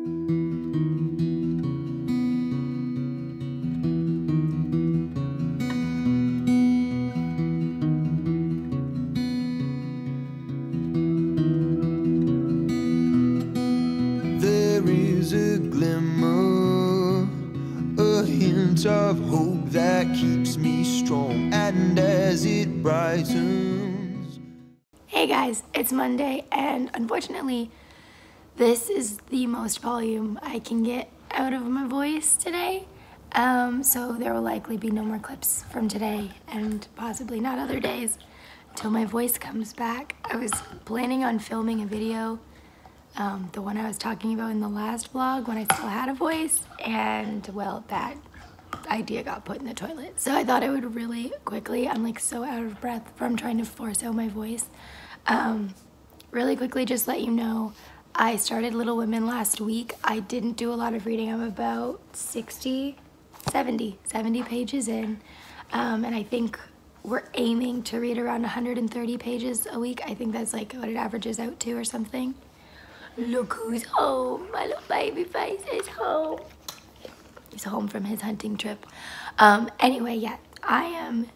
There is a glimmer, a hint of hope that keeps me strong, and as it brightens. Hey guys, it's Monday, and unfortunately, this is the most volume I can get out of my voice today. So there will likely be no more clips from today, and possibly not other days, until my voice comes back. I was planning on filming a video, the one I was talking about in the last vlog when I still had a voice, and well, that idea got put in the toilet. So I thought I would really quickly, I'm like so out of breath from trying to force out my voice, really quickly just let you know I started Little Women last week. I didn't do a lot of reading. I'm about 70 pages in, and I think we're aiming to read around 130 pages a week. I think that's like what it averages out to or something. Look who's home. My little baby face is home. He's home from his hunting trip. Anyway, yeah, I am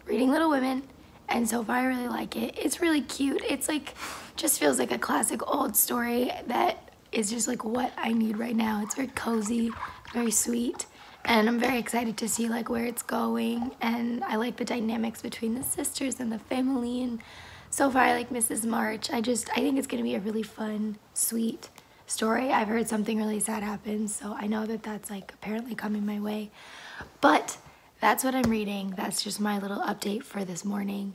reading Little Women, and so far I really like it. It's really cute. It's like, just feels like a classic old story that is just like what I need right now. It's very cozy, very sweet, and I'm very excited to see like where it's going, and I like the dynamics between the sisters and the family, and so far I like Mrs. March. I think it's gonna be a really fun, sweet story. I've heard something really sad happen, so I know that that's like apparently coming my way, but that's what I'm reading. That's just my little update for this morning.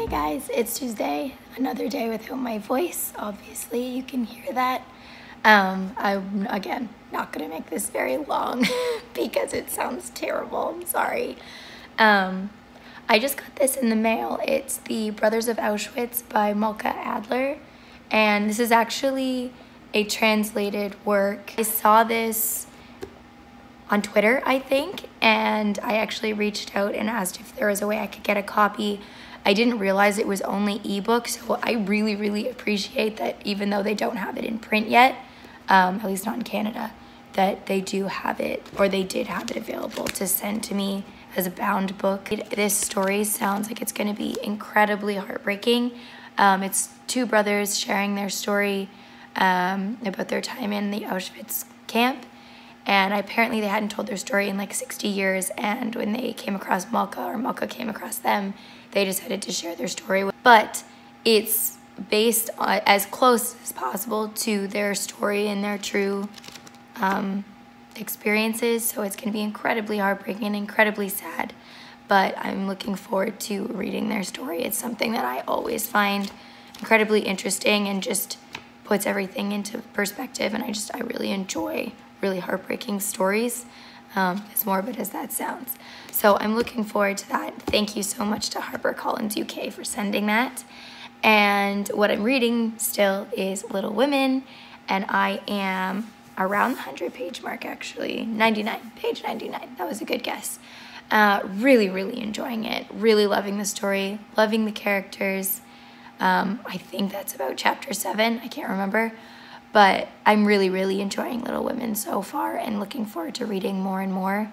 Guys, it's Tuesday, another day without my voice. Obviously, you can hear that. I'm, again, not gonna make this very long because it sounds terrible. I'm sorry. I just got this in the mail. It's The Brothers of Auschwitz by Malka Adler, and this is actually a translated work. I saw this on Twitter, I think, and I actually reached out and asked if there was a way I could get a copy. I didn't realize it was only ebook, so I really, really appreciate that even though they don't have it in print yet, at least not in Canada, that they do have it, or they did have it available to send to me as a bound book. This story sounds like it's gonna be incredibly heartbreaking. It's two brothers sharing their story about their time in the Auschwitz camp, and apparently they hadn't told their story in like 60 years, and when they came across Malka, or Malka came across them, they decided to share their story. But it's based on, as close as possible to their story and their true experiences, so it's going to be incredibly heartbreaking and incredibly sad, but I'm looking forward to reading their story. It's something that I always find incredibly interesting and just puts everything into perspective, and I really enjoy really heartbreaking stories, as morbid as that sounds. So I'm looking forward to that. Thank you so much to HarperCollins UK for sending that. And what I'm reading still is Little Women, and I am around the 100-page mark, actually. 99, page 99, that was a good guess. Really, really enjoying it, really loving the story, loving the characters. I think that's about chapter 7, I can't remember. But I'm really, really enjoying Little Women so far and looking forward to reading more and more.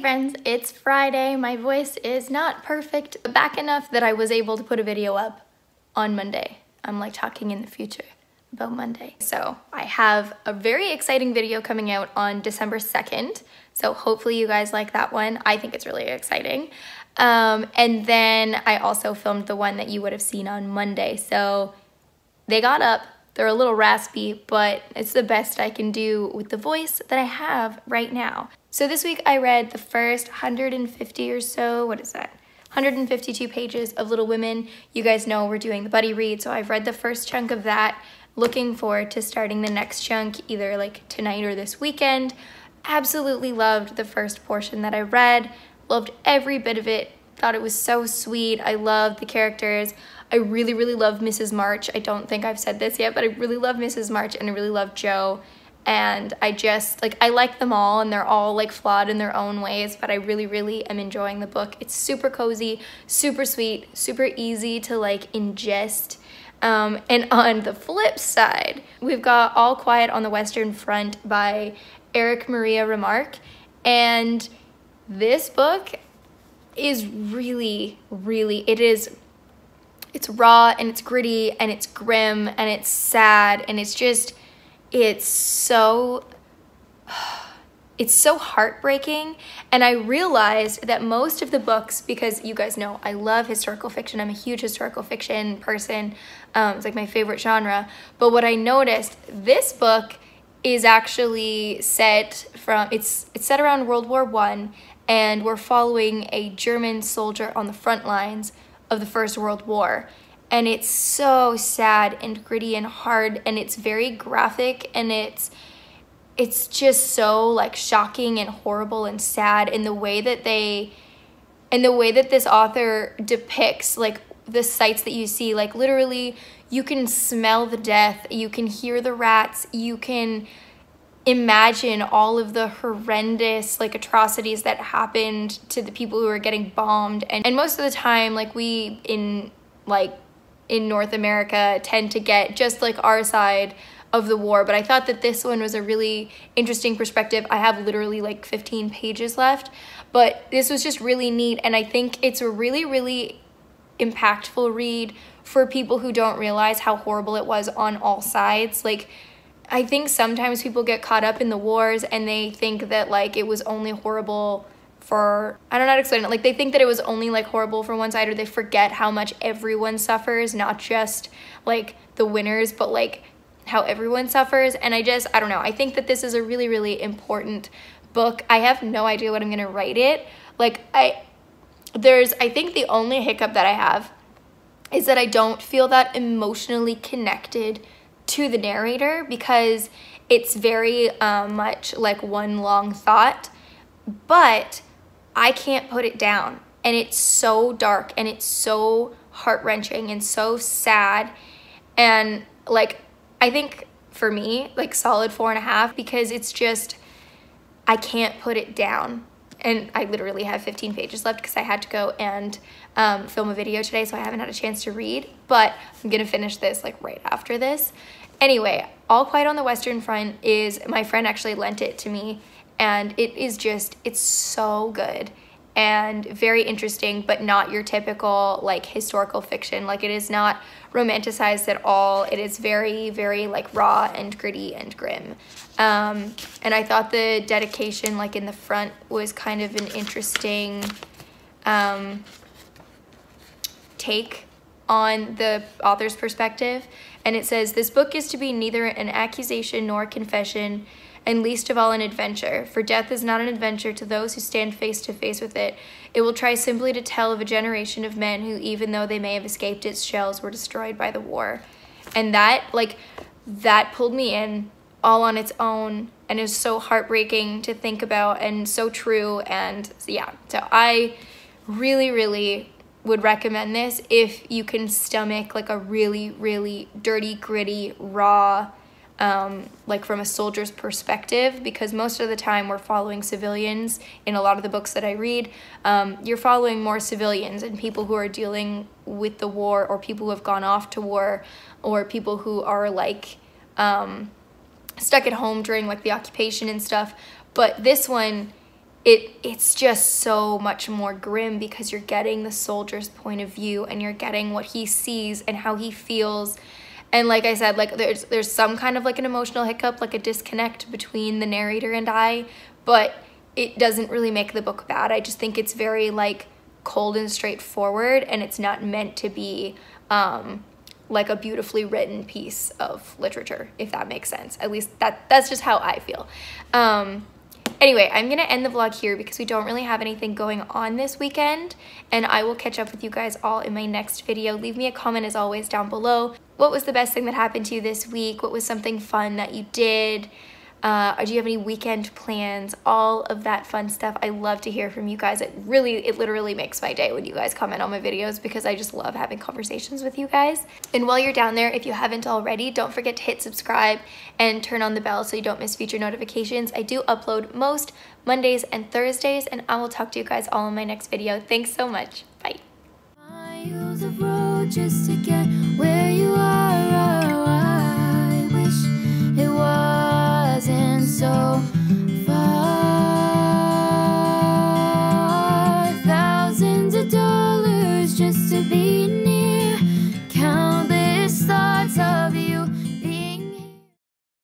friends, it's Friday. My voice is not perfect, but back enough that I was able to put a video up on Monday. I'm like talking in the future about Monday. So I have a very exciting video coming out on December 2nd. So hopefully you guys like that one. I think it's really exciting. And then I also filmed the one that you would have seen on Monday. So they got up. They're a little raspy, but it's the best I can do with the voice that I have right now. So this week I read the first 150 or so, 152 pages of Little Women. You guys know we're doing the buddy read, so I've read the first chunk of that. Looking forward to starting the next chunk either like tonight or this weekend. Absolutely loved the first portion that I read. Loved every bit of it. Thought it was so sweet. I loved the characters. I really, really love Mrs. March. I don't think I've said this yet, but I really love Mrs. March and I really love Joe. And I just, like, I like them all and they're all like flawed in their own ways, but I really, really am enjoying the book. It's super cozy, super sweet, super easy to like ingest. And on the flip side, we've got All Quiet on the Western Front by Eric Maria Remarque. And this book is really, really, it's raw and it's gritty and it's grim and it's sad and it's so heartbreaking. And I realized that most of the books, because you guys know I love historical fiction, I'm a huge historical fiction person, it's like my favorite genre, but what I noticed, this book is actually set around World War I, and we're following a German soldier on the front lines of the First World War. And it's so sad and gritty and hard, and it's very graphic, and it's just so like shocking and horrible and sad in the way that this author depicts like the sights that you see. Like literally you can smell the death, you can hear the rats, you can imagine all of the horrendous like atrocities that happened to the people who were getting bombed. And most of the time, like we in North America tend to get just like our side of the war, but I thought that this one was a really interesting perspective. I have literally like 15 pages left, but this was just really neat, and I think it's a really, really impactful read for people who don't realize how horrible it was on all sides. Like, I think sometimes people get caught up in the wars and they think that like it was only horrible for, I don't know how to explain it, like they think that it was only like horrible for one side, or they forget how much everyone suffers, not just like the winners, but like how everyone suffers. And I don't know, I think that this is a really, really important book. I have no idea what I'm gonna write it. Like I think the only hiccup that I have is that I don't feel that emotionally connected to the narrator, because it's very much like one long thought, but I can't put it down, and it's so dark and it's so heart-wrenching and so sad. And like I think for me, like solid 4.5, because it's just, I can't put it down. And I literally have 15 pages left because I had to go and film a video today, so I haven't had a chance to read, but I'm gonna finish this like right after this. Anyway, All Quiet on the Western Front is, my friend actually lent it to me, and it is just, it's so good and very interesting, but not your typical like historical fiction. Like it is not romanticized at all. It is very, very like raw and gritty and grim. And I thought the dedication like in the front was kind of an interesting take on the author's perspective. And it says, "This book is to be neither an accusation nor a confession, and least of all an adventure. For death is not an adventure to those who stand face to face with it. It will try simply to tell of a generation of men who, even though they may have escaped its shells, were destroyed by the war." And that pulled me in all on its own, and is so heartbreaking to think about and so true. And yeah, so I really, really would recommend this if you can stomach like a really, really dirty, gritty, raw, like from a soldier's perspective, because most of the time we're following civilians in a lot of the books that I read. You're following more civilians and people who are dealing with the war, or people who have gone off to war, or people who are like stuck at home during like the occupation and stuff. But this one it's just so much more grim because you're getting the soldier's point of view and you're getting what he sees and how he feels. And like I said, like there's some kind of like an emotional hiccup, like a disconnect between the narrator and I, but it doesn't really make the book bad. I just think it's very like cold and straightforward, and it's not meant to be like a beautifully written piece of literature, if that makes sense. At least that's just how I feel. Anyway, I'm going to end the vlog here because we don't really have anything going on this weekend, and I will catch up with you guys all in my next video. Leave me a comment as always down below. What was the best thing that happened to you this week? What was something fun that you did? Or do you have any weekend plans? All of that fun stuff. I love to hear from you guys. It literally makes my day when you guys comment on my videos because I just love having conversations with you guys. And while you're down there, if you haven't already, don't forget to hit subscribe and turn on the bell so you don't miss future notifications. I do upload most Mondays and Thursdays, and I will talk to you guys all in my next video. Thanks so much. Bye. Miles of road just to get where you are.